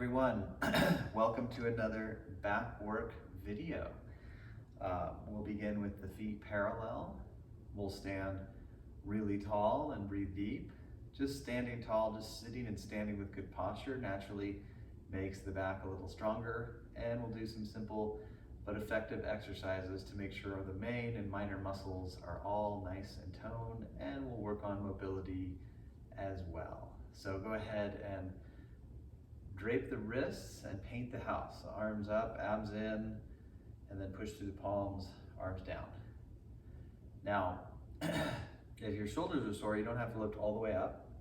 everyone. Welcome to another back work video. We'll begin with the feet parallel. We'll stand really tall and breathe deep. Just standing tall, just sitting and standing with good posture naturally makes the back a little stronger, and we'll do some simple but effective exercises to make sure the main and minor muscles are all nice and toned, and we'll work on mobility as well. So go ahead and drape the wrists and paint the house. So arms up, abs in, and then push through the palms, arms down. Now, if your shoulders are sore, you don't have to lift all the way up.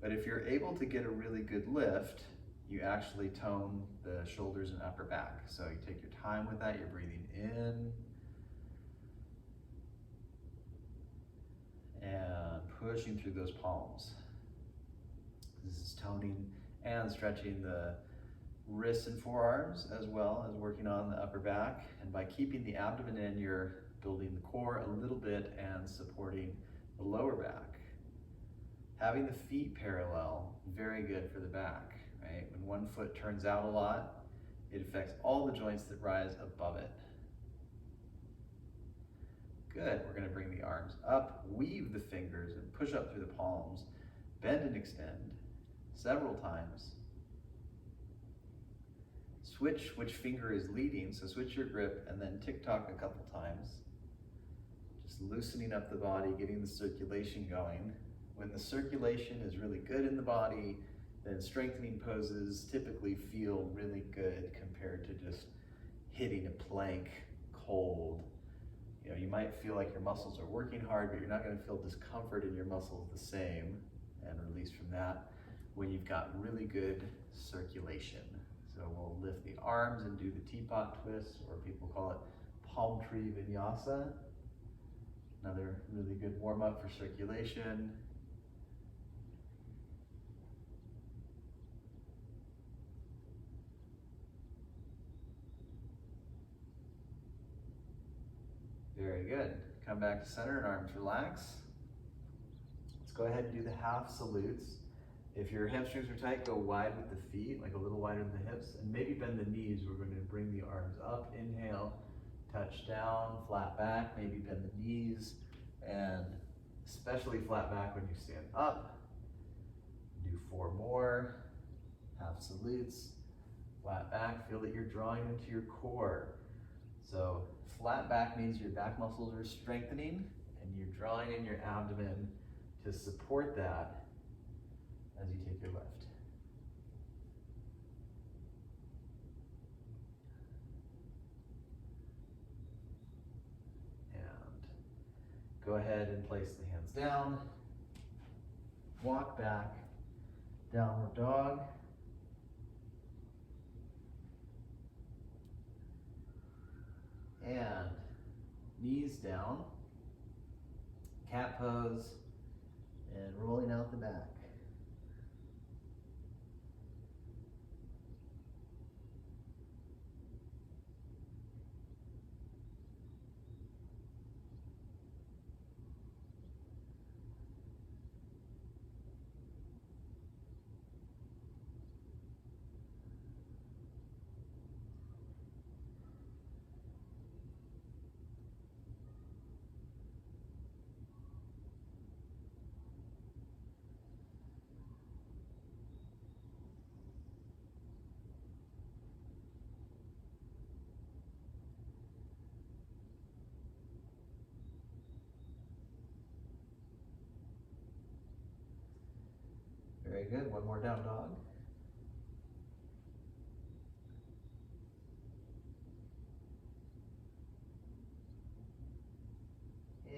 But if you're able to get a really good lift, you actually tone the shoulders and upper back. So you take your time with that, you're breathing in and pushing through those palms. This is toning and stretching the wrists and forearms, as well as working on the upper back. And by keeping the abdomen in, you're building the core a little bit and supporting the lower back. Having the feet parallel, very good for the back, right? When one foot turns out a lot, it affects all the joints that rise above it. Good, we're gonna bring the arms up, weave the fingers and push up through the palms, bend and extend several times. Switch which finger is leading, so switch your grip and then tick-tock a couple times. Just loosening up the body, getting the circulation going. When the circulation is really good in the body, then strengthening poses typically feel really good compared to just hitting a plank cold. You know, you might feel like your muscles are working hard, but you're not going to feel discomfort in your muscles the same, and release from that when you've got really good circulation. So we'll lift the arms and do the teapot twist, or people call it palm tree vinyasa. Another really good warm up for circulation. Very good. Come back to center and arms relax. Let's go ahead and do the half salutes. If your hamstrings are tight, go wide with the feet, like a little wider than the hips, and maybe bend the knees. We're going to bring the arms up, inhale, touch down, flat back, maybe bend the knees, and especially flat back when you stand up. Do 4 more, half salutes, flat back, feel that you're drawing into your core. So flat back means your back muscles are strengthening, and you're drawing in your abdomen to support that as you take your lift. And go ahead and place the hands down. Walk back, downward dog. And knees down, cat pose, and rolling out the back. Very good, one more down dog.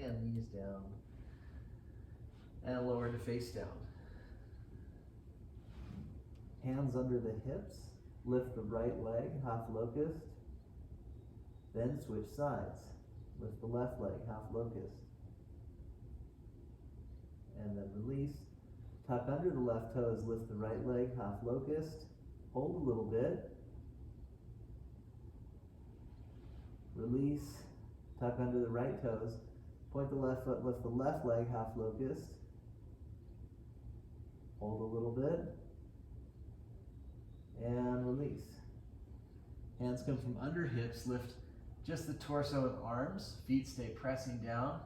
And knees down. And lower to face down. Hands under the hips, lift the right leg, half locust. Then switch sides. Lift the left leg, half locust. And then release. Tuck under the left toes, lift the right leg, half locust. Hold a little bit. Release. Tuck under the right toes. Point the left foot, lift the left leg, half locust. Hold a little bit. and release. Hands come from under hips, lift just the torso and arms, feet stay pressing down,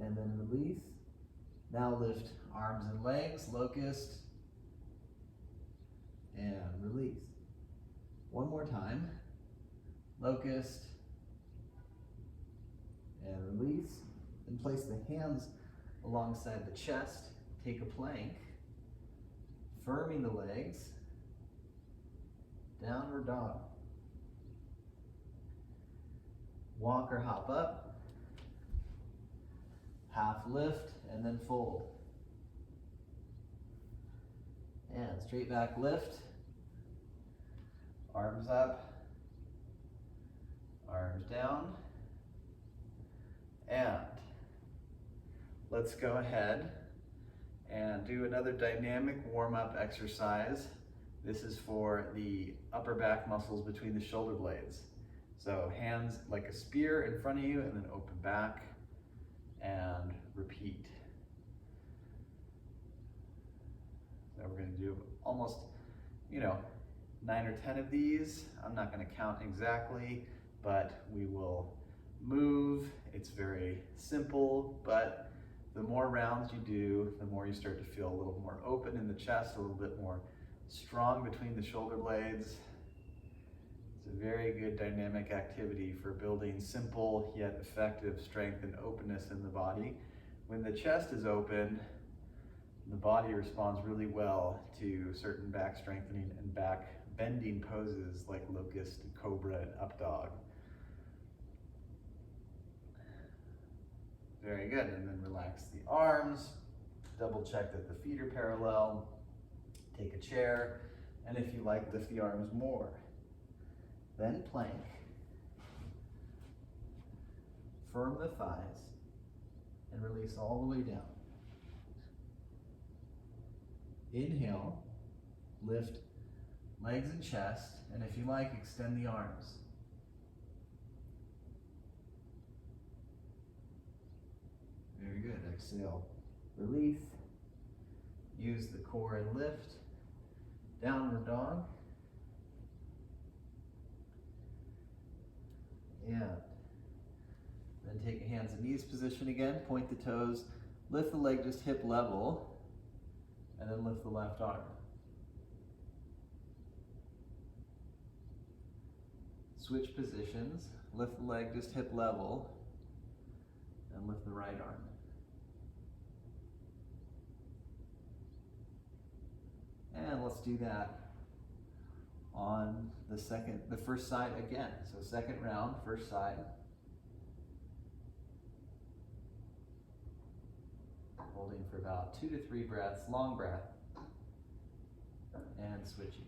and then release. Now lift arms and legs, locust, and release. One more time, locust, and release. Then place the hands alongside the chest, take a plank, firming the legs, downward dog. Walk or hop up, half lift, and then fold. And straight back lift, arms up, arms down, and let's go ahead and do another dynamic warm-up exercise. This is for the upper back muscles between the shoulder blades. So hands like a spear in front of you, and then open back and repeat. So we're gonna do almost, 9 or 10 of these. I'm not gonna count exactly, but we will move. It's very simple, but the more rounds you do, the more you start to feel a little more open in the chest, a little bit more strong between the shoulder blades. It's a very good dynamic activity for building simple yet effective strength and openness in the body. When the chest is open, the body responds really well to certain back strengthening and back bending poses like locust, cobra, and up dog. Very good, and then relax the arms, double check that the feet are parallel, take a chair, and if you like, lift the arms more. Then plank, firm the thighs, and release all the way down. Inhale, lift legs and chest, and if you like, extend the arms. Very good, exhale, release, use the core and lift, downward dog, and then take a hands and knees position again, point the toes, lift the leg just hip level, and then lift the left arm. Switch positions, lift the leg just hip level, and lift the right arm. And let's do that on the first side again. So second round, first side. Holding for about 2 to 3 breaths, long breath, and switching.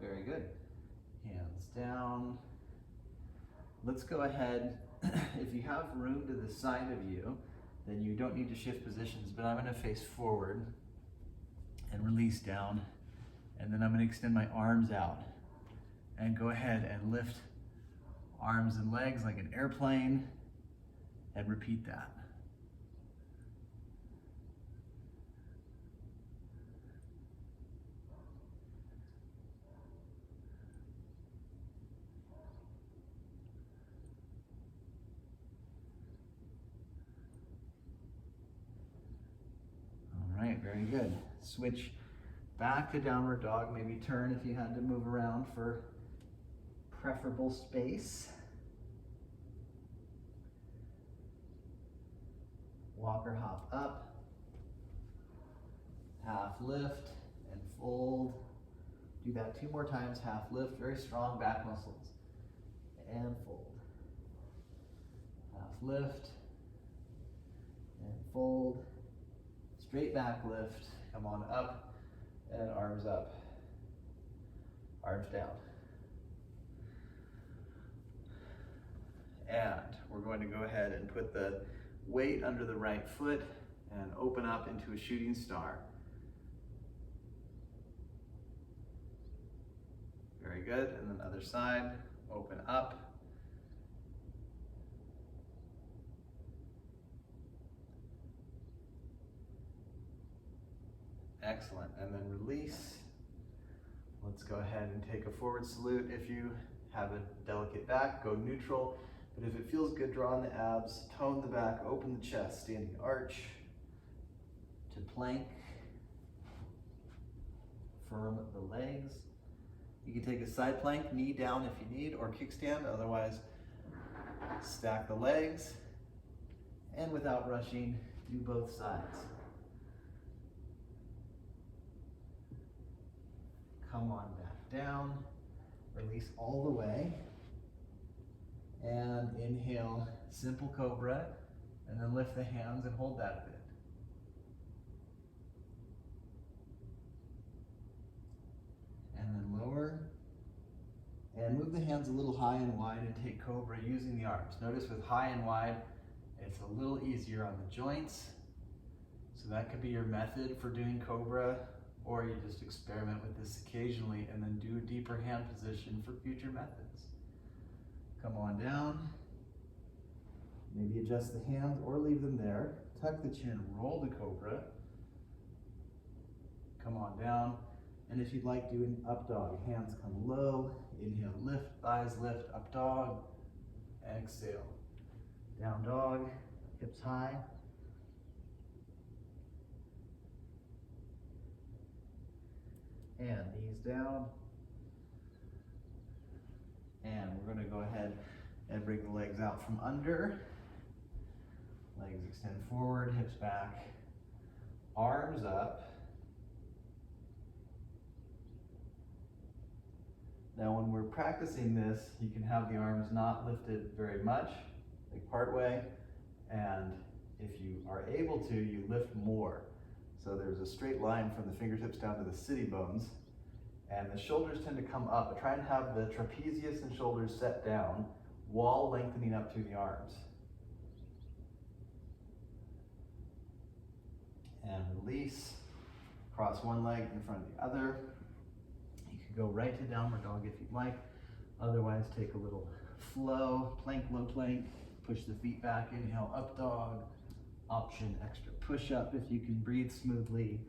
Very good. Hands down. Let's go ahead. If you have room to the side of you, then you don't need to shift positions, but I'm going to face forward and release down, and then I'm going to extend my arms out and go ahead and lift arms and legs like an airplane, and repeat that. All right, very good. Switch back to downward dog, maybe turn if you had to move around for preferable space. Walk or hop up, half lift and fold. Do that 2 more times, half lift, very strong back muscles, and fold. Half lift and fold, straight back lift, come on up, and arms up, arms down. And we're going to go ahead and put the weight under the right foot and open up into a shooting star. Very good, and then other side. open up. Excellent, and then release. Let's go ahead and take a forward salute. If you have a delicate back, go neutral. But if it feels good, draw on the abs, tone the back, open the chest, standing arch to plank. Firm the legs. You can take a side plank, knee down if you need, or kickstand. Otherwise, stack the legs. And without rushing, do both sides. Come on back down. Release all the way. And inhale, simple cobra. And then lift the hands and hold that a bit. And then lower. And move the hands a little high and wide and take cobra using the arms. Notice with high and wide, it's a little easier on the joints. So that could be your method for doing cobra, or you just experiment with this occasionally and then do a deeper hand position for future methods. Come on down. Maybe adjust the hands or leave them there. Tuck the chin, roll the cobra. Come on down. And if you'd like, do an up dog. Hands come low. Inhale, lift, thighs lift, up dog. Exhale. Down dog, hips high. And knees down. And we're going to go ahead and bring the legs out from under. Legs extend forward, hips back, arms up. Now when we're practicing this, you can have the arms not lifted very much, like part way, and if you are able to, you lift more. So there's a straight line from the fingertips down to the sitty bones, and the shoulders tend to come up, but try and have the trapezius and shoulders set down while lengthening up through the arms. And release, cross one leg in front of the other. You could go right to downward dog if you'd like. Otherwise, take a little flow, plank, low plank, push the feet back, inhale, up dog. Option, extra push up if you can breathe smoothly,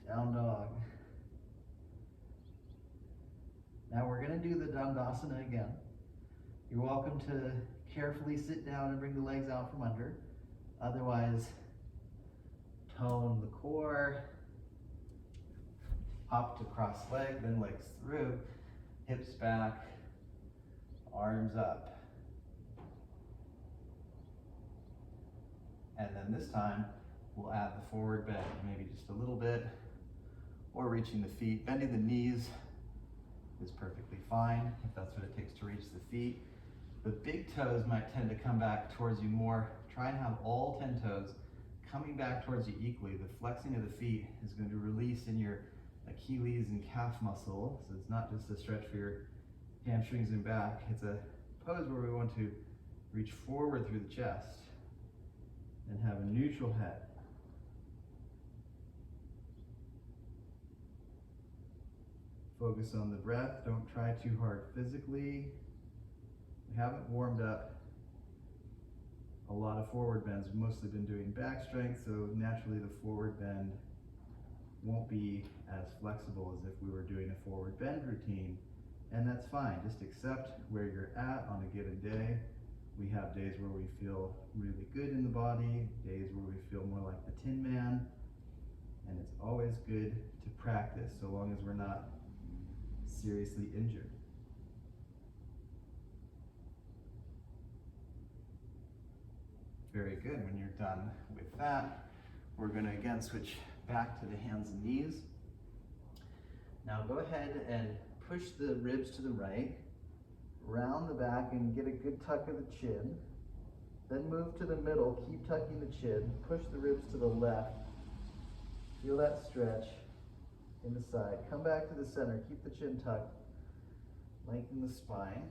down dog. Now we're gonna do the Dandasana again. You're welcome to carefully sit down and bring the legs out from under. Otherwise, tone the core, up to cross leg, then legs through, hips back, arms up. And then this time, we'll add the forward bend, maybe just a little bit, or reaching the feet. Bending the knees is perfectly fine, if that's what it takes to reach the feet. The big toes might tend to come back towards you more. Try and have all 10 toes coming back towards you equally. The flexing of the feet is going to release in your Achilles and calf muscle, so it's not just a stretch for your hamstrings and back. It's a pose where we want to reach forward through the chest and have a neutral head. Focus on the breath. Don't try too hard physically. We haven't warmed up a lot of forward bends. We've mostly been doing back strength, so naturally the forward bend won't be as flexible as if we were doing a forward bend routine, and that's fine. Just accept where you're at on a given day. We have days where we feel really good in the body, days where we feel more like the Tin Man, and it's always good to practice so long as we're not seriously injured. Very good. When you're done with that, we're going to again switch back to the hands and knees. Now go ahead and push the ribs to the right, round the back and get a good tuck of the chin. Then move to the middle, keep tucking the chin, push the ribs to the left. Feel that stretch in the side. Come back to the center, keep the chin tucked, lengthen the spine.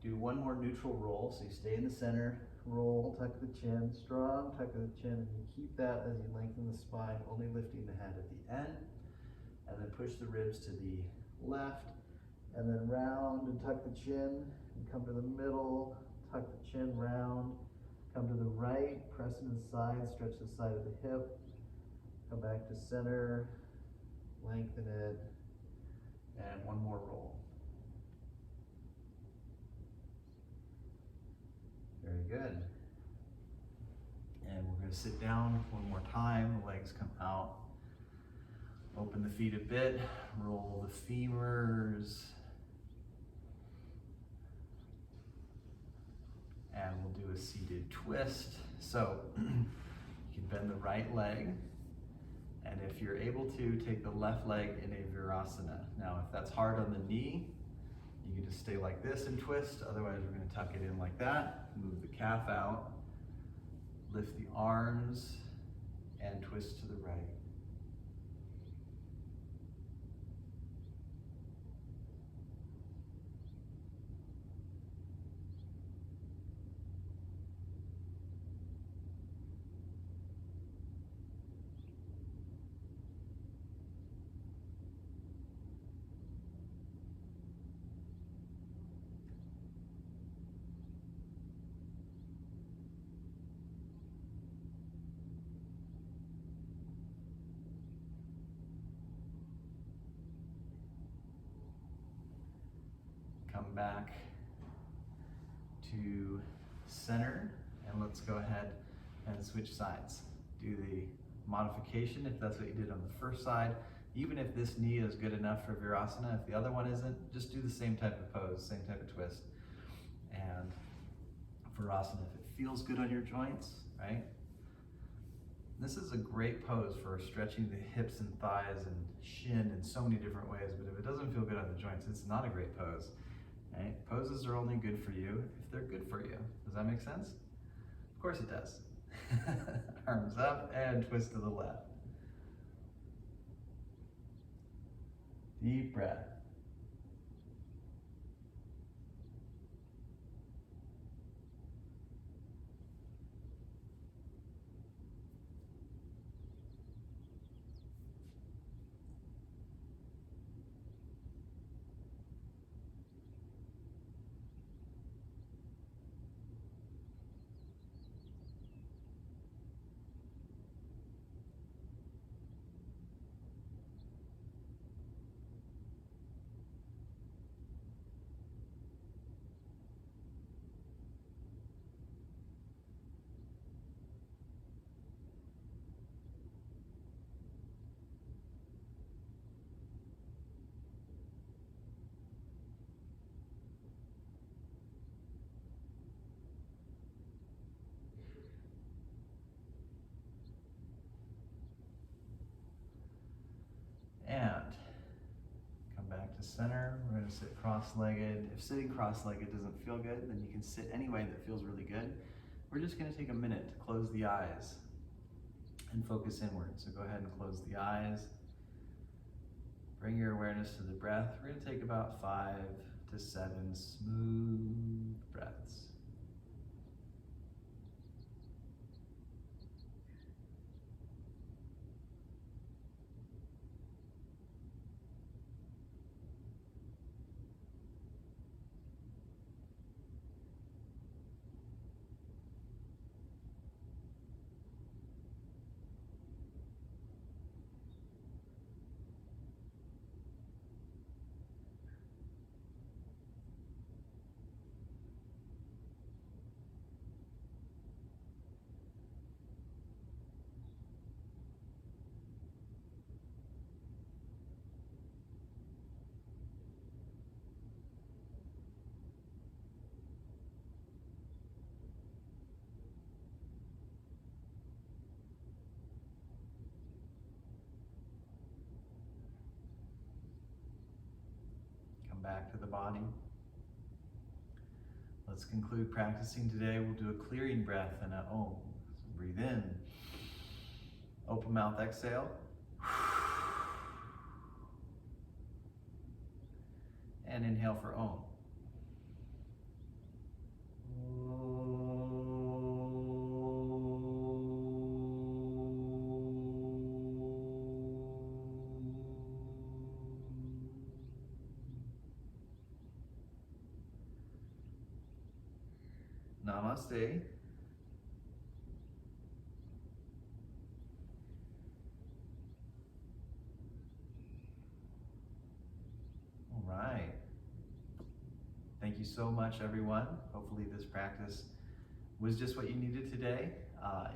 Do one more neutral roll, so you stay in the center, roll, tuck the chin, strong tuck of the chin, and you keep that as you lengthen the spine, only lifting the head at the end. And then push the ribs to the left, And then round and tuck the chin, and come to the middle, tuck the chin round, come to the right, press into the side, stretch the side of the hip, come back to center, lengthen it, and one more roll. Very good. And we're going to sit down one more time, the legs come out. Open the feet a bit, roll the femurs, and we'll do a seated twist. So you can bend the right leg, and if you're able to, take the left leg in a virasana. Now, if that's hard on the knee, you can just stay like this and twist. Otherwise, we're going to tuck it in like that, move the calf out, lift the arms, and twist to the right. Come back to center, and let's go ahead and switch sides. Do the modification if that's what you did on the first side. Even if this knee is good enough for Virasana, if the other one isn't, just do the same type of pose, same type of twist. And Virasana, if it feels good on your joints, right? This is a great pose for stretching the hips and thighs and shin in so many different ways, but if it doesn't feel good on the joints, it's not a great pose. Right? Poses are only good for you if they're good for you. Does that make sense? Of course it does. Arms up and twist to the left. Deep breath. And come back to center. We're going to sit cross-legged. If sitting cross-legged doesn't feel good, then you can sit any way that feels really good. We're just going to take a minute to close the eyes and focus inward. So go ahead and close the eyes. Bring your awareness to the breath. We're going to take about 5 to 7 smooth breaths. Back to the body. Let's conclude practicing today. We'll do a clearing breath and a Om. So breathe in. Open mouth, exhale. And inhale for Om. Namaste. All right. Thank you so much, everyone. Hopefully this practice was just what you needed today.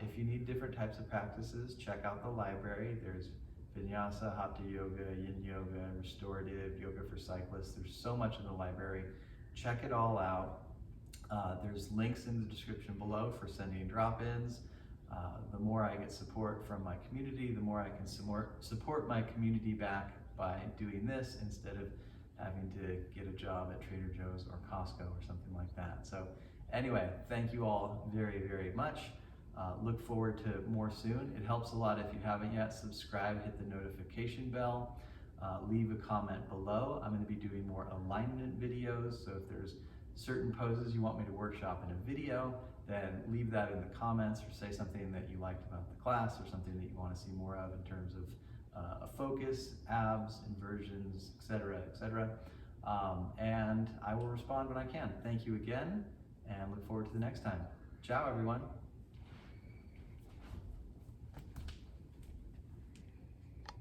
If you need different types of practices, check out the library. There's Vinyasa, Hatha Yoga, Yin Yoga, Restorative, Yoga for Cyclists. There's so much in the library. Check it all out. There's links in the description below for sending drop-ins. The more I get support from my community, the more I can support my community back by doing this instead of having to get a job at Trader Joe's or Costco or something like that. So anyway, thank you all very, very much. Look forward to more soon. It helps a lot if you haven't yet. Subscribe, hit the notification bell, leave a comment below. I'm going to be doing more alignment videos, so if there's certain poses you want me to workshop in a video, then leave that in the comments or say something that you liked about the class or something that you want to see more of in terms of a focus, abs, inversions, etc., etc. And I will respond when I can. Thank you again, and look forward to the next time. Ciao, everyone.